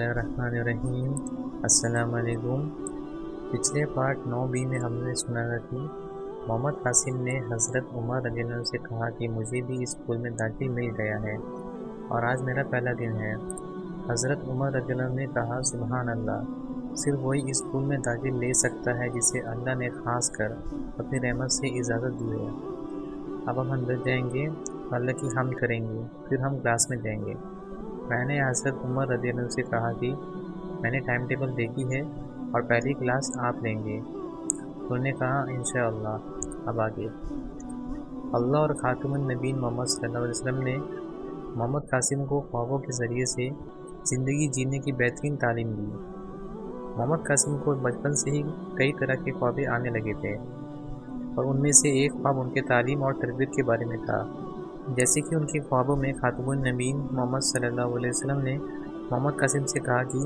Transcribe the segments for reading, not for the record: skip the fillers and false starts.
बिस्मिल्लाहिर्रहमानिर्रहीम। अस्सलाम वालेकुम। पिछले पार्ट 9b में हमने सुना था कि मोहम्मद कासिम ने हज़रत उमर रज़ियल्लाहु अन्हु से कहा कि मुझे भी इस स्कूल में दाखिल मिल गया है और आज मेरा पहला दिन है। हज़रत उमर रज़ियल्लाहु अन्हु ने कहा, सुबहान अल्लाह, सिर्फ वही इस स्कूल में दाखिल ले सकता है जिसे अल्लाह ने ख़ास कर अपनी रहमत से इजाज़त दी है। अब हम अंदर जाएंगे, अल्लाह की हम्द करेंगे, फिर हम क्लास में जाएंगे। मैंने हज़रत उमर रज़ियल्लाहु अन्हु से कहा कि मैंने टाइम टेबल देखी है और पहली क्लास आप लेंगे। उन्होंने कहा, इंशाअल्लाह। अब आगे अल्लाह और खातमुन नबीन मोहम्मद सल्लल्लाहु अलैहि वसल्लम ने मोहम्मद कासिम को ख्वाबों के ज़रिए से ज़िंदगी जीने की बेहतरीन तालीम दी। मोहम्मद कासिम को बचपन से ही कई तरह के ख्वाबे आने लगे थे और उनमें से एक ख्वाब उनके तालीम और तरबियत के बारे में था। जैसे कि उनके ख्वाबों में खातमुन नबीन मोहम्मद सल्लल्लाहु अलैहि वसल्लम ने मोहम्मद कासिम से कहा कि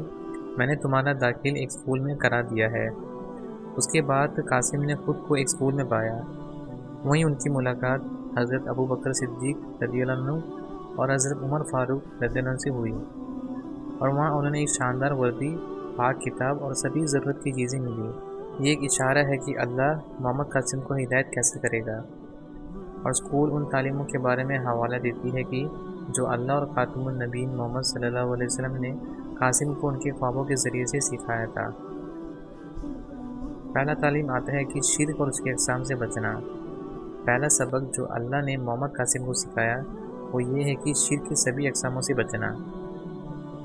मैंने तुम्हारा दाखिल एक स्कूल में करा दिया है। उसके बाद कासिम ने ख़ुद को एक स्कूल में पाया। वहीं उनकी मुलाकात हज़रत अबू बकर सिद्दीक़ रज़ियल्लाहु अन्हु और हज़रत उमर फ़ारूक रज़ियल्लाहु अन्हु से हुई और वहाँ उन्होंने एक शानदार वर्दी, पाक किताब और सभी ज़रूरत की चीज़ें मिली। ये एक इशारा है कि अल्लाह मोहम्मद कासिम को हिदायत कैसे करेगा। और स्कूल उन तालीमों के बारे में हवाला देती है कि जो अल्लाह और खातमुन नबीन मोहम्मद सल्लल्लाहु अलैहि वसल्लम ने कासिम को उनके ख्वाबों के ज़रिए से सिखाया था। पहला तालीम आता है कि शिर्क और उसके अक़साम से बचना। पहला सबक जो अल्लाह ने मोहम्मद कासिम को सिखाया वो ये है कि शिर्क के सभी अक़सामों से बचना।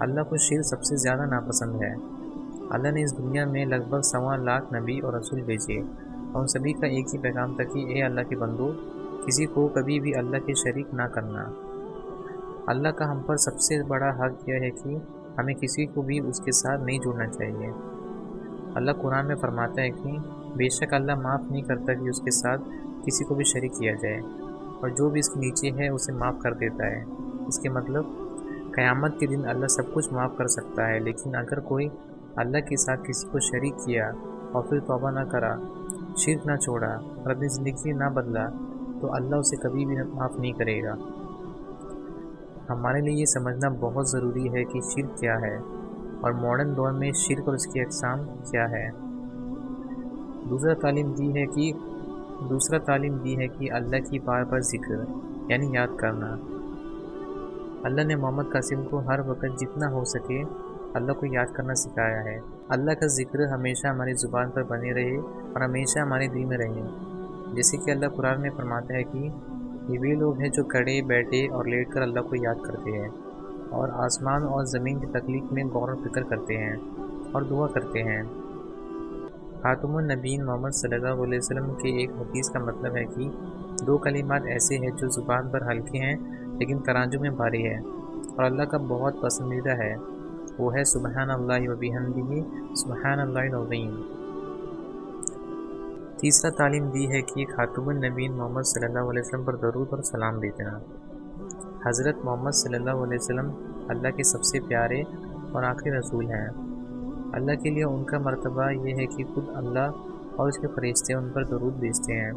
अल्लाह को शिर्क सबसे ज़्यादा नापसंद है। अल्लाह ने इस दुनिया में लगभग 1.25 लाख नबी और रसूल भेजे और उन सभी का एक ही पैगाम था कि ए अल्लाह के बंदो, किसी को कभी भी अल्लाह के शरीक ना करना। अल्लाह का हम पर सबसे बड़ा हक़ यह है कि हमें किसी को भी उसके साथ नहीं जुड़ना चाहिए। अल्लाह कुरान में फरमाता है कि बेशक अल्लाह माफ़ नहीं करता कि उसके साथ किसी को भी शरीक किया जाए और जो भी इसके नीचे है उसे माफ़ कर देता है। इसके मतलब क़यामत के दिन अल्लाह सब कुछ माफ़ कर सकता है, लेकिन अगर कोई अल्लाह के साथ किसी को शरीक किया और फिर तौबा ना करा, शिर्क ना छोड़ा और अपनी ज़िंदगी ना बदला तो अल्लाह उसे कभी भी माफ़ नहीं करेगा। हमारे लिए ये समझना बहुत ज़रूरी है कि शिर्क क्या है और मॉडर्न दौर में शिर्क और उसकी अक़साम क्या है। दूसरा तालीम दी है कि अल्लाह की बार बार ज़िक्र यानी याद करना। अल्लाह ने मोहम्मद कासिम को हर वक्त जितना हो सके अल्लाह को याद करना सिखाया है। अल्लाह का ज़िक्र हमेशा हमारी ज़ुबान पर बने रहे और हमेशा हमारे दिल में रहे। जैसे कि अल्लाह कुरान में फरमाता है कि ये वे लोग हैं जो खड़े बैठे और लेट कर अल्लाह को याद करते हैं और आसमान और ज़मीन की तख्लीक में गौर व फिक्र करते हैं और दुआ करते हैं। खातमुन नबीन मोहम्मद सल्लल्लाहु अलैहि वसल्लम के एक हदीस का मतलब है कि 2 कलिमात ऐसे हैं जो ज़ुबान पर हल्के हैं लेकिन तराजू में भारी है और अल्लाह का बहुत पसंदीदा है। वो है सुबहानल्लाहि व बिहम्दिही सुबहानल्लाहिल अज़ीम। तीसरा तालीम दी है कि खातमुन नबीन मोहम्मद सल्लल्लाहु अलैहि वसल्लम पर दरूद और सलाम भेजना। हज़रत मोहम्मद सल्लल्लाहु अलैहि वसल्लम अल्लाह के सबसे प्यारे और आखिरी रसूल हैं। अल्लाह के लिए उनका मर्तबा ये है कि खुद अल्लाह और उसके फरिश्ते उन पर दरूद भेजते हैं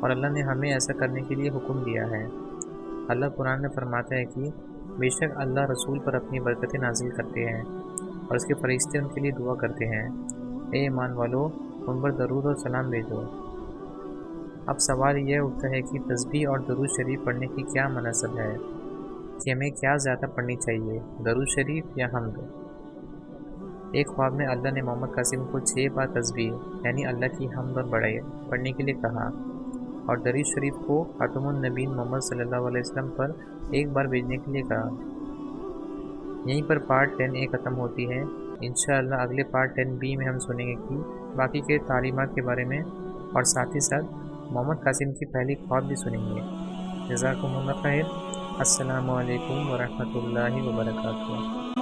और अल्लाह ने हमें ऐसा करने के लिए हुक्म दिया है। अल्लाह कुरान में फरमाता है कि बेशक अल्लाह रसूल पर अपनी बरकतें नाजिल करते हैं और उसके फरिश्ते उनके लिए दुआ करते हैं, ए ईमान वालो, उन पर दरूद और सलाम भेजो। अब सवाल यह उठता है कि तस्बीह और दरूद शरीफ पढ़ने की क्या मनसब है, कि हमें क्या ज़्यादा पढ़नी चाहिए, दरूद शरीफ या हम्द। एक ख्वाब में अल्लाह ने मोहम्मद कासिम को 6 बार तस्बीह यानी अल्लाह की हम्द और बड़ाई पढ़ने के लिए कहा और दरूद शरीफ को खातमुन नबीन मोहम्मद सल्लल्लाहु अलैहि वसल्लम पर एक बार भेजने के लिए कहा। यहीं पर पार्ट 10A ख़त्म होती है। इंशाअल्लाह अगले पार्ट 10B में हम सुनेंगे कि बाकी के तालीमात के बारे में और साथ ही साथ मोहम्मद कासिम की पहली ख्वाब भी सुनेंगे। जज़ाकुमुल्लाह खैर। अस्सलामु अलैकुम व रहमतुल्लाहि व बरकातुहू।